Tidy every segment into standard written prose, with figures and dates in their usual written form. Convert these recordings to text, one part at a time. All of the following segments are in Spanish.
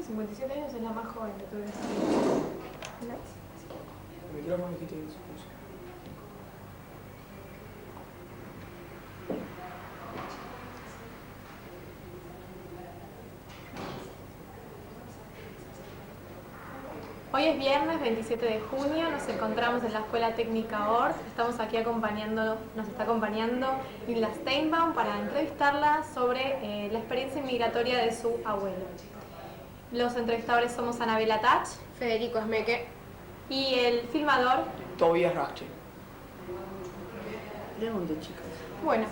57 años es la más joven de todo esto. El micrófono dijiste que se puso. Hoy es viernes 27 de junio, nos encontramos en la Escuela Técnica ORT. Estamos aquí nos está acompañando Hilda Steinbaum para entrevistarla sobre la experiencia inmigratoria de su abuelo. Los entrevistadores somos Anabela Tach, Federico Esmeque y el filmador Tobias Rache. Pregunte, chicos. Bueno,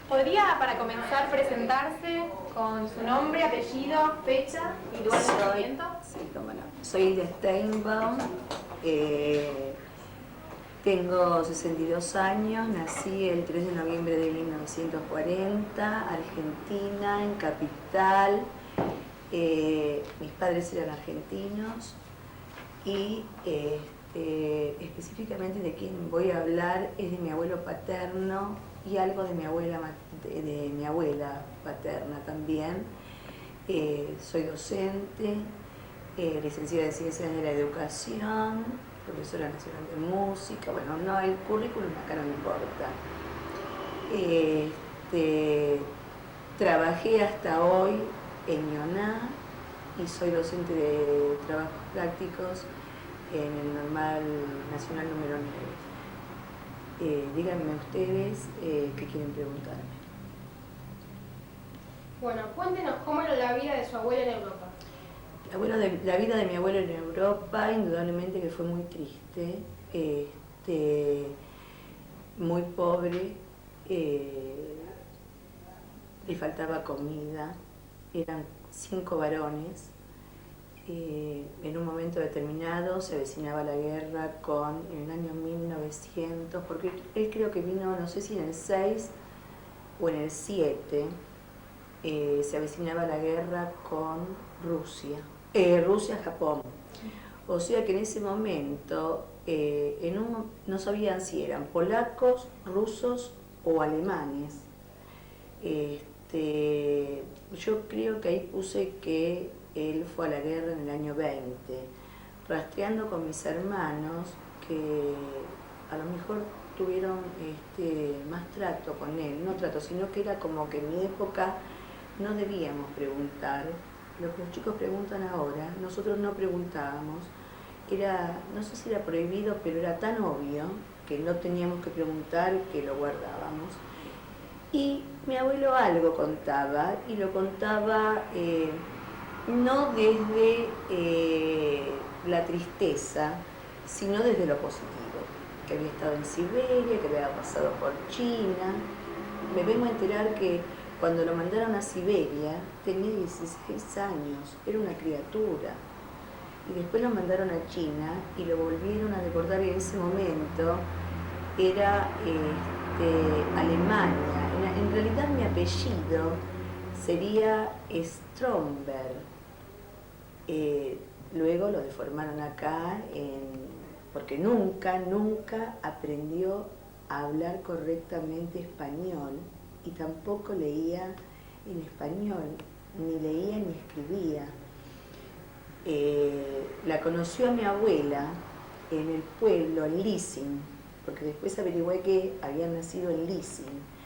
¿podría para comenzar presentarse con su nombre, apellido, fecha y lugar de nacimiento? Sí, cómo no. Soy Hilda Steinbaum, tengo 62 años, nací el 3 de noviembre de 1940, Argentina, en Capital. Mis padres eran argentinos y específicamente de quien voy a hablar es de mi abuelo paterno y algo de mi abuela paterna también. Soy docente, licenciada en Ciencias de la Educación, profesora nacional de música. Bueno, no, el currículum acá no me importa. Trabajé hasta hoy en IONA y soy docente de trabajos prácticos en el Normal Nacional número 9. Díganme ustedes qué quieren preguntarme. Bueno, cuéntenos cómo era la vida de su abuelo en Europa. La vida de mi abuelo en Europa, indudablemente que fue muy triste, muy pobre, le faltaba comida, eran 5 varones. En un momento determinado se avecinaba la guerra en el año 1900, porque él creo que vino, no sé si en el 6 o en el 7, se avecinaba la guerra con Rusia-Japón. O sea que en ese momento no sabían si eran polacos, rusos o alemanes. Yo creo que ahí puse que él fue a la guerra en el año 20, rastreando con mis hermanos que a lo mejor tuvieron más trato con él, no trato, sino que era como que en mi época no debíamos preguntar, lo que los chicos preguntan ahora, nosotros no preguntábamos, no sé si era prohibido, pero era tan obvio que no teníamos que preguntar que lo guardábamos. Y mi abuelo algo contaba, y lo contaba no desde la tristeza, sino desde lo positivo, que había estado en Siberia, que había pasado por China. Me vengo a enterar que cuando lo mandaron a Siberia tenía 16 años, era una criatura. Y después lo mandaron a China y lo volvieron a deportar, y en ese momento era Alemania. En realidad mi apellido sería Stromberg. Luego lo deformaron acá porque nunca aprendió a hablar correctamente español y tampoco leía en español, ni leía ni escribía. La conoció a mi abuela en el pueblo, en Lissing, porque después averigüé que había nacido en Lissing,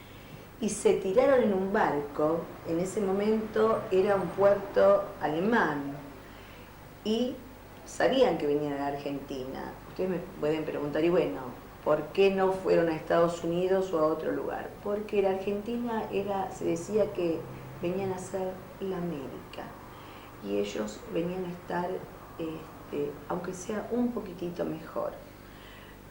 y se tiraron en un barco. En ese momento era un puerto alemán y sabían que venían a la Argentina. Ustedes me pueden preguntar, y bueno, ¿por qué no fueron a Estados Unidos o a otro lugar? Porque la Argentina se decía que venían a ser la América, y ellos venían a estar, aunque sea un poquitito mejor.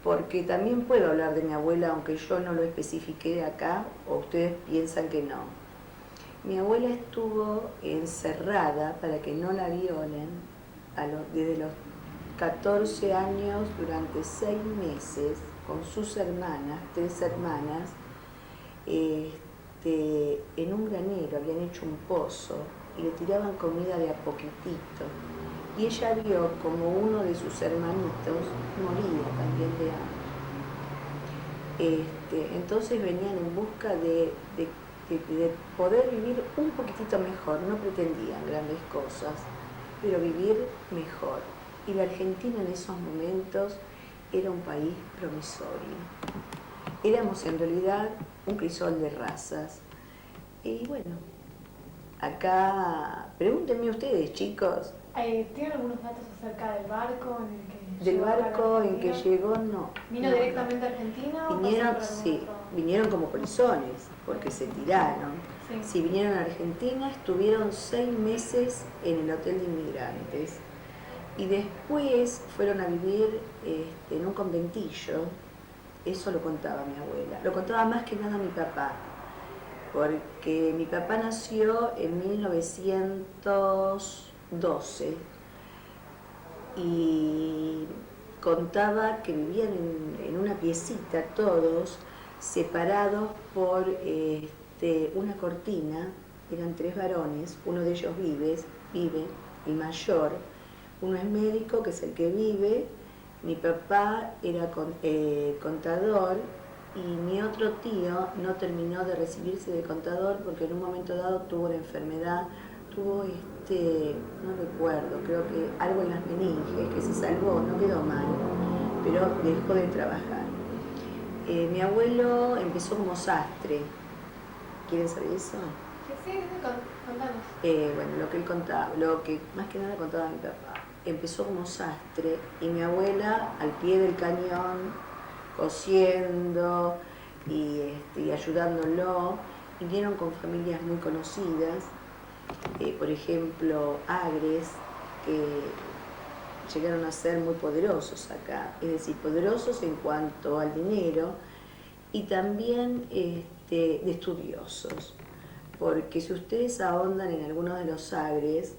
Porque también puedo hablar de mi abuela, aunque yo no lo especifiqué acá, o ustedes piensan que no. Mi abuela estuvo encerrada para que no la violen desde los 14 años durante 6 meses con sus hermanas, 3 hermanas, en un granero. Habían hecho un pozo y le tiraban comida de a poquitito. Y ella vio como uno de sus hermanitos moría también de hambre. Entonces venían en busca de de poder vivir un poquitito mejor. No pretendían grandes cosas, pero vivir mejor. Y la Argentina en esos momentos era un país promisorio. Éramos en realidad un crisol de razas. Y bueno, acá, pregúntenme ustedes, chicos. ¿Tienen algunos datos acerca del barco en el que Del llegó acá a la barco en que Argentina? llegó, no. ¿Vino No, directamente a Argentina o Vinieron, pasó por algún sí, otro? vinieron como polizones, porque se tiraron. Sí. Si vinieron a Argentina, estuvieron 6 meses en el Hotel de Inmigrantes. Y después fueron a vivir en un conventillo. Eso lo contaba mi abuela. Lo contaba más que nada mi papá, porque mi papá nació en 1912 y contaba que vivían en una piecita todos, separados por una cortina. Eran 3 varones, uno de ellos vive, el mayor. Uno es médico, que es el que vive. Mi papá era contador y mi otro tío no terminó de recibirse de contador porque en un momento dado tuvo una enfermedad, tuvo no recuerdo, creo que algo en las meninges, que se salvó, no quedó mal, pero dejó de trabajar. Mi abuelo empezó como sastre. ¿Quieren saber eso? Sí, contanos. Bueno, lo que él contaba, lo que más que nada contaba mi papá. Empezó como sastre y mi abuela al pie del cañón, cosiendo y ayudándolo. Vinieron con familias muy conocidas, por ejemplo, Agres, que llegaron a ser muy poderosos acá, es decir, poderosos en cuanto al dinero y también de estudiosos, porque si ustedes ahondan en algunos de los Agres,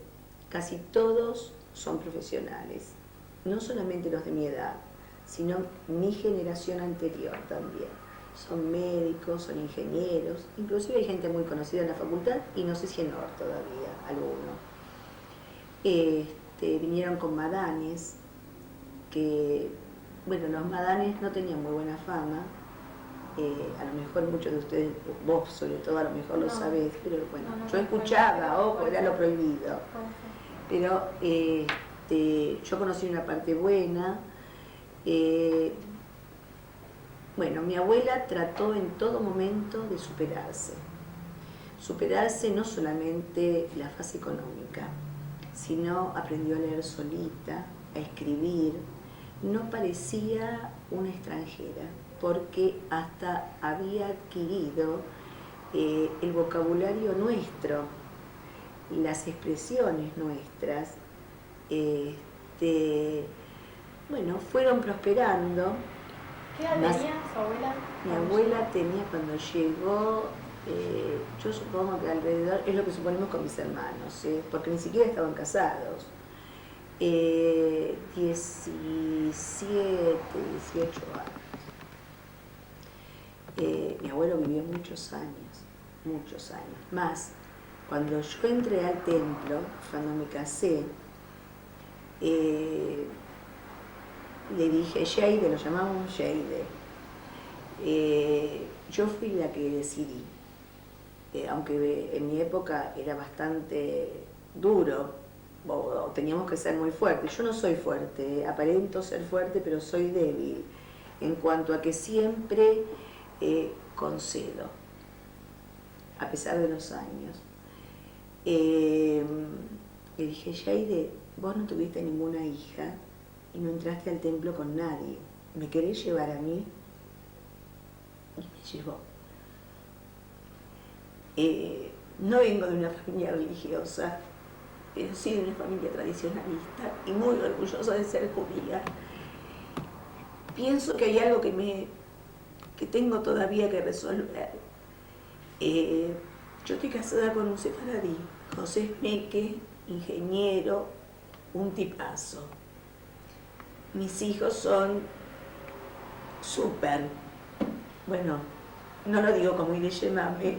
casi todos son profesionales, no solamente los de mi edad, sino mi generación anterior también. Son médicos, son ingenieros, inclusive hay gente muy conocida en la facultad y no sé si en OR todavía, alguno. Vinieron con madanes, que, bueno, los madanes no tenían muy buena fama, a lo mejor muchos de ustedes, vos sobre todo a lo mejor lo sabés, pero bueno, yo escuchaba, ojo, era lo prohibido. Pero yo conocí una parte buena. Bueno, mi abuela trató en todo momento de superarse no solamente la fase económica, sino aprendió a leer solita, a escribir. No parecía una extranjera, porque hasta había adquirido el vocabulario nuestro, las expresiones nuestras, bueno, fueron prosperando. ¿Qué edad tenía su abuela? Mi abuela tenía cuando llegó, yo supongo que alrededor, es lo que suponemos con mis hermanos, porque ni siquiera estaban casados, 17, 18 años. Mi abuelo vivió muchos años, más. Cuando yo entré al templo, cuando me casé, le dije, Sheide, lo llamamos Sheide. Yo fui la que decidí, aunque en mi época era bastante duro, o teníamos que ser muy fuertes. Yo no soy fuerte, aparento ser fuerte, pero soy débil, en cuanto a que siempre concedo, a pesar de los años. Le dije, Sheide, vos no tuviste ninguna hija y no entraste al templo con nadie. ¿Me querés llevar a mí? Y me llevó. No vengo de una familia religiosa, pero sí de una familia tradicionalista y muy orgullosa de ser judía. Pienso que hay algo que tengo todavía que resolver. Yo estoy casada con un sefaradí, José Meque, ingeniero, un tipazo. Mis hijos son súper, bueno, no lo digo como Ireyemame,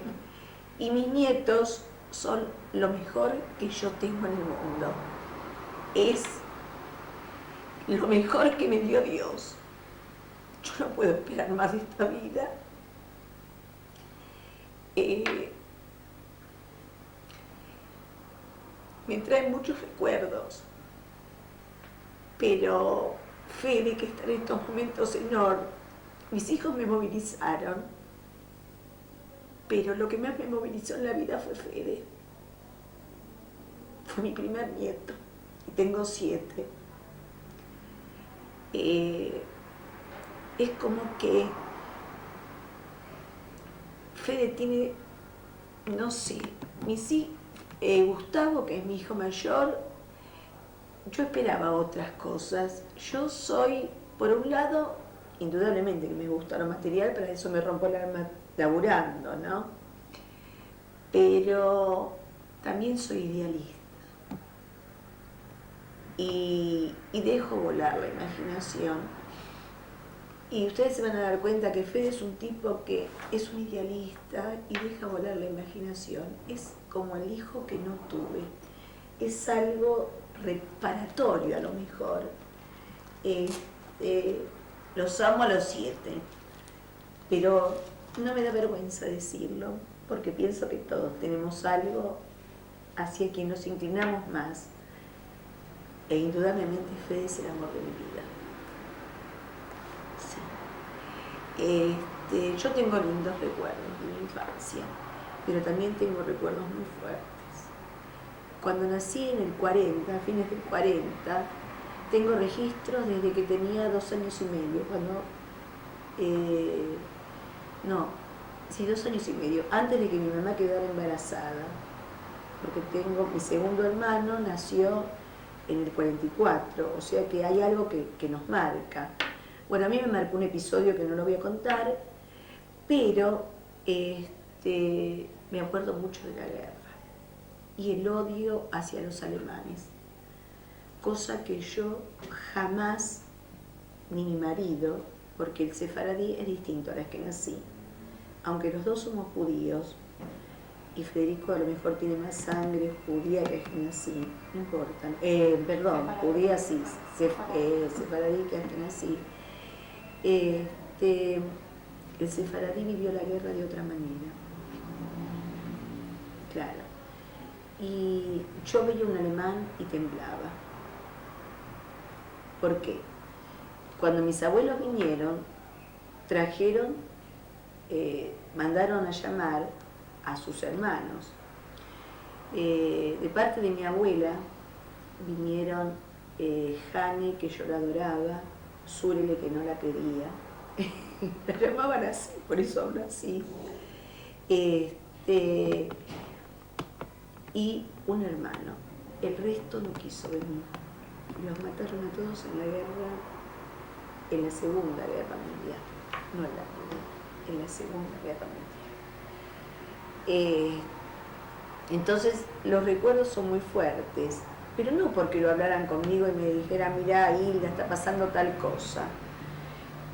y mis nietos son lo mejor que yo tengo en el mundo. Es lo mejor que me dio Dios. Yo no puedo esperar más de esta vida. me trae muchos recuerdos. Pero Fede, que está en estos momentos mis hijos me movilizaron, pero lo que más me movilizó en la vida fue Fede. Fue mi primer nieto, y tengo 7. Es como que Fede tiene, no sé, Gustavo, que es mi hijo mayor, yo esperaba otras cosas. Yo soy, por un lado, indudablemente que me gusta lo material, para eso me rompo el alma laburando, ¿no? Pero también soy idealista. Y dejo volar la imaginación. Y ustedes se van a dar cuenta que Fede es un tipo que es un idealista y deja volar la imaginación. Es como el hijo que no tuve. Es algo reparatorio a lo mejor. Los amo a los 7, pero no me da vergüenza decirlo, porque pienso que todos tenemos algo hacia quien nos inclinamos más. E indudablemente Fede es el amor de mi vida. Sí. Yo tengo lindos recuerdos de mi infancia, pero también tengo recuerdos muy fuertes. Cuando nací en el 40, a fines del 40, tengo registros desde que tenía 2 años y medio, 2 años y medio, antes de que mi mamá quedara embarazada, porque mi segundo hermano nació en el 44, o sea que hay algo que nos marca. Bueno, a mí me marcó un episodio que no lo voy a contar, pero me acuerdo mucho de la guerra y el odio hacia los alemanes, cosa que yo jamás, ni mi marido, porque el sefaradí es distinto a la que nací, aunque los dos somos judíos, y Federico a lo mejor tiene más sangre judía que askenazi, no importa, judía sí, sefaradí que askenazi. El sefaradí vivió la guerra de otra manera, claro, y yo veía un alemán y temblaba. ¿Por qué? Cuando mis abuelos vinieron, mandaron a llamar a sus hermanos. De parte de mi abuela vinieron Jane, que yo la adoraba, Surele, que no la quería, la llamaban así, por eso hablo así, y un hermano. El resto no quiso venir. Los mataron a todos en la guerra, en la Segunda Guerra Mundial, no en la Primera, en la Segunda Guerra Mundial. Entonces los recuerdos son muy fuertes, pero no porque lo hablaran conmigo y me dijeran, mirá, Hilda, está pasando tal cosa.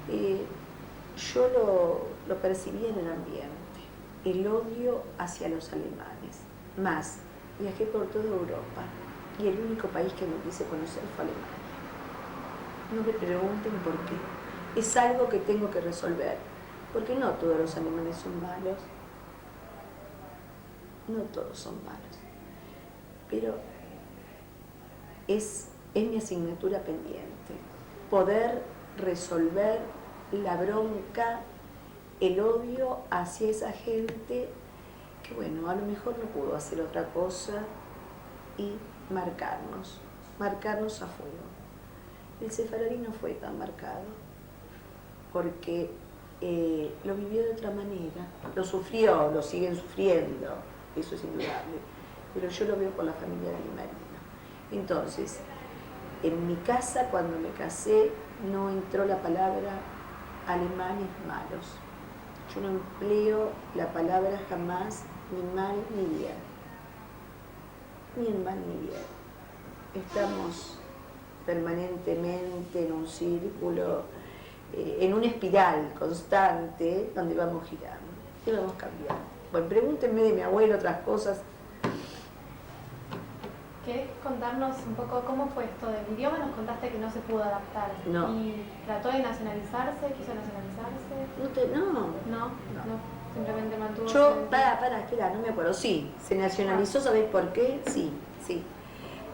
Yo lo percibí en el ambiente, el odio hacia los alemanes. Más, viajé por toda Europa y el único país que no quise conocer fue Alemania. No me pregunten por qué. Es algo que tengo que resolver, porque no todos los alemanes son malos. No todos son malos, pero es mi asignatura pendiente, poder resolver la bronca, el odio hacia esa gente que, bueno, a lo mejor no pudo hacer otra cosa y marcarnos a fuego. El sefaradí no fue tan marcado, porque lo vivió de otra manera, lo sufrió, lo siguen sufriendo. Eso es indudable, pero yo lo veo con la familia de mi marido. Entonces, en mi casa, cuando me casé, no entró la palabra alemanes malos. Yo no empleo la palabra jamás ni mal ni bien. Ni en mal ni bien. Estamos permanentemente en un círculo, en una espiral constante donde vamos girando y vamos cambiando. Bueno, pregúntenme de mi abuelo otras cosas. ¿Querés contarnos un poco cómo fue esto del idioma? Nos contaste que no se pudo adaptar. No. ¿Y trató de nacionalizarse? ¿Quiso nacionalizarse? No, simplemente mantuvo... Espera, no me acuerdo. Sí, se nacionalizó, ¿sabés por qué? Sí.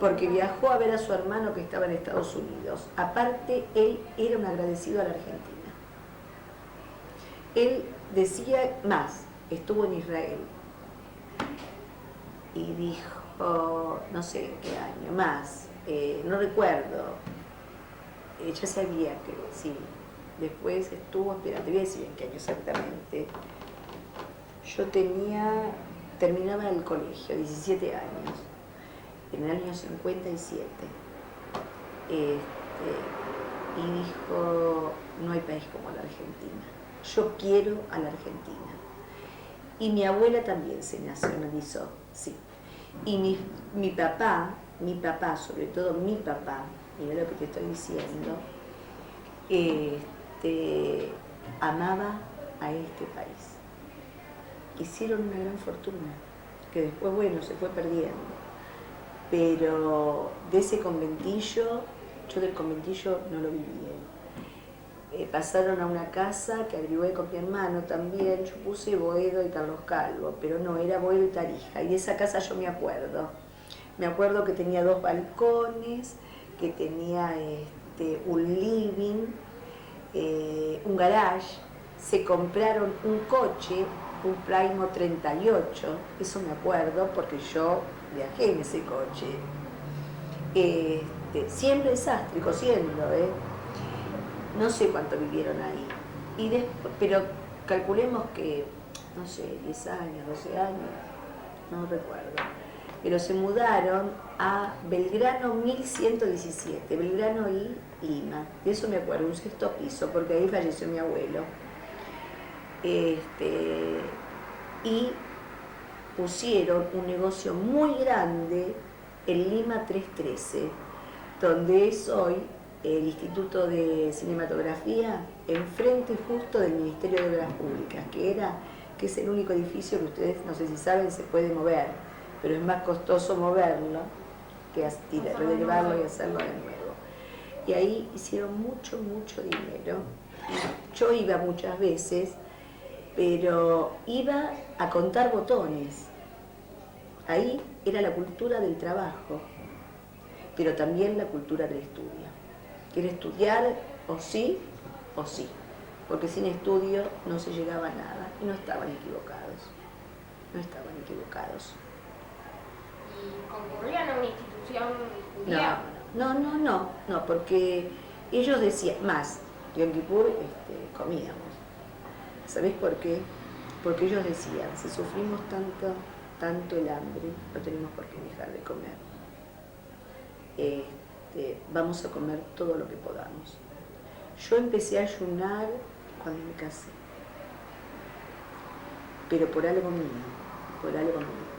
porque viajó a ver a su hermano que estaba en Estados Unidos. Aparte, él era un agradecido a la Argentina. Él decía más, estuvo en Israel y dijo, no sé qué año, más, no recuerdo, ya sabía que sí, después estuvo, espera, te voy a decir en qué año exactamente. Yo terminaba el colegio, 17 años, en el año 57, y dijo, no hay país como la Argentina, yo quiero a la Argentina. Y mi abuela también se nacionalizó, sí. Y mi papá, sobre todo mi papá, mira lo que te estoy diciendo, amaba a este país. Hicieron una gran fortuna, que después, bueno, se fue perdiendo. Pero de ese conventillo, yo del conventillo no lo viví. Pasaron a una casa que averigué con mi hermano también, yo puse Boedo y Carlos Calvo, pero no, era Boedo y Tarija. Y de esa casa yo me acuerdo. Me acuerdo que tenía 2 balcones, que tenía un living, un garage. Se compraron un coche, un Primo 38, eso me acuerdo porque yo viajé en ese coche. Siempre desastre, cosiendo, no sé cuánto vivieron ahí. Y después, pero calculemos que, no sé, 10 años, 12 años, no recuerdo. Pero se mudaron a Belgrano 1117, Belgrano y Lima. De eso me acuerdo, un 6º piso, porque ahí falleció mi abuelo. Y pusieron un negocio muy grande en Lima 313, donde es hoy el Instituto de Cinematografía, enfrente justo del Ministerio de Obras Públicas, que es el único edificio que ustedes, no sé si saben, se puede mover, pero es más costoso moverlo que relevarlo y hacerlo de nuevo. Y ahí hicieron mucho dinero. Yo iba muchas veces, pero iba a contar botones. Ahí era la cultura del trabajo, pero también la cultura del estudio. Quiere estudiar o sí, porque sin estudio no se llegaba a nada, y no estaban equivocados. ¿Y concurrían a una institución judía? No, porque ellos decían, más, Yom Kippur comíamos. ¿Sabés por qué? Porque ellos decían, si sufrimos tanto el hambre, no tenemos por qué dejar de comer. Vamos a comer todo lo que podamos. Yo empecé a ayunar cuando me casé, pero por algo mío.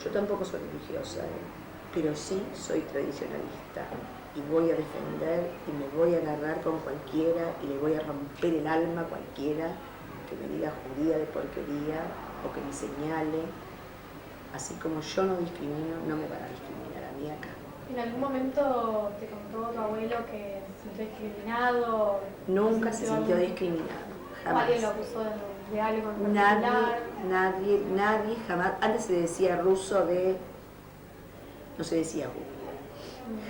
Yo tampoco soy religiosa, pero sí soy tradicionalista y voy a defender y me voy a agarrar con cualquiera y le voy a romper el alma a cualquiera que me diga judía de porquería o que me señale. Así como yo no discrimino, no me van a discriminar a mí acá. ¿En algún momento te contó tu abuelo que se sintió discriminado? Nunca se sintió discriminado, jamás. ¿Alguien lo acusó de algo en particular? Nadie, jamás. Antes se decía ruso no se decía judío.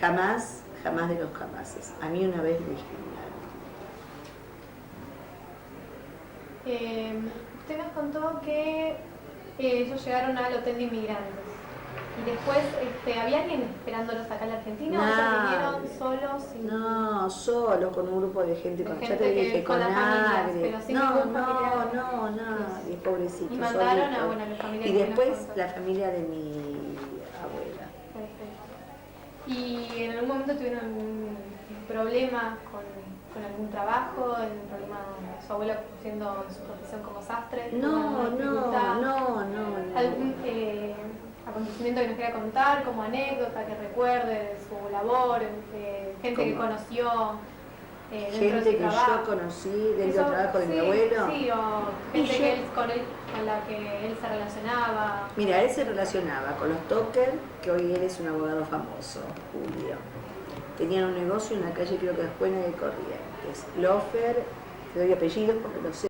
Jamás de los jamases. A mí una vez me discriminaron. Usted nos contó que ellos llegaron al hotel de inmigrantes. Y después, ¿había alguien esperándolos acá en la Argentina? ¿O ellos vinieron solos? No, solo con un grupo de gente, ya te dije, con las familias, pero sin ningún familiar. No, nadie, pobrecito. Y mandaron solito. a los familiares. Y después la familia de mi abuela. Perfecto. ¿Y en algún momento tuvieron algún problema con algún trabajo, algún problema su abuelo haciendo su profesión como sastre? No. ¿Algún acontecimiento que nos quiera contar, como anécdota que recuerde de su labor, gente que conoció dentro de gente su que trabajo? yo conocí dentro del trabajo de mi abuelo? Sí, o gente con la que él se relacionaba. Mira, él se relacionaba con los Toker, que hoy él es un abogado famoso, Julio. Tenían un negocio en la calle, creo que es Buena de Corrientes. Lofer, te doy apellidos porque lo sé.